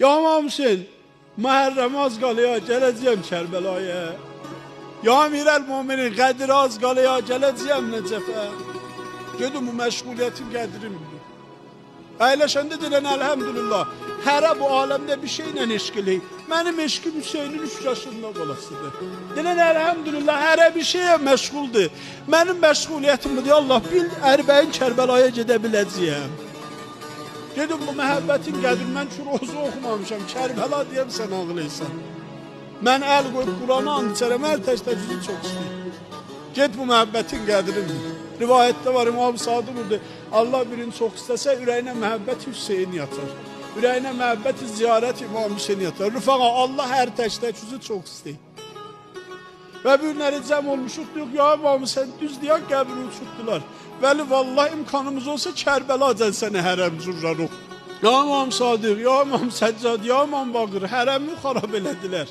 Ya İmam Hüseyin, Muharrem az qalıyor, gələcəyəm Kərbəlaya. Ya Əmirəl-Möminin Qədir az qalıyor, gələcəyəm Nəcəfə. Gedim bu məşğuliyyətim qədrim bilir. Əyləşəndə deyilən əlhəmdülillah, hərə bu aləmdə bir şeylə eşqili. Mənim eşqim Hüseynin 3 yaşında qalasıdır. Deyilən əlhəmdülillah, hərə bir şeyə məşğuldur. Mənim məşğuliyyətim budur, Allah bil, Ərbəyin Kərbəlaya gedə biləcəyəm. Dedim bu məhəbbətin qədir, mən ki rozu oxumamışam, Kərbəla deyəm sən ağlayırsan. Mən əl qoyub Quranı and içərəm, hər təcüzü çox istəyir. Get bu məhəbbətin qədrini. Rivayətdə var, İmam Sadı burada, Allah birini çox istəsə, ürəyinə məhəbbət Hüseyin yatar. Ürəyinə məhəbbət ziyarət İmam Hüseyin yatar. Rüfaqa, Allah hər təcüzü çox istəyir. Və bir günləri cəm olmuşuq, diyor, ya İmam sən düz deyək qəbrini uçurtdular. Vəli vallahi imkanımız olsa Kərbəla cəlsəni hərəm cürrarıq. Ya İmam Sadiq, ya İmam Səccad, ya İmam Baqır, hərəmi xarab elədilər.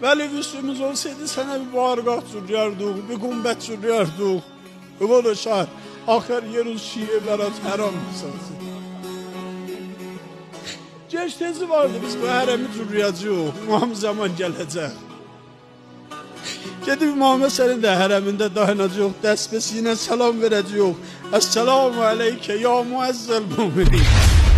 Vəli üstümüz olsaydı sənə bir barqaq cürriyardıq, bir qumbət cürriyardıq. Ümul-u şahir, axər yeruz şiye bərat həram mısınız? Geç tezi vardı, biz bu hərəmi cürriyacıyıq, İmam zaman gələcək. Gedib İmam Həsənin də hərəmində dayanacaq, dəstbəsi ilə salam verəcək. Əssəlamu aleykə ya muəzzəl müminin.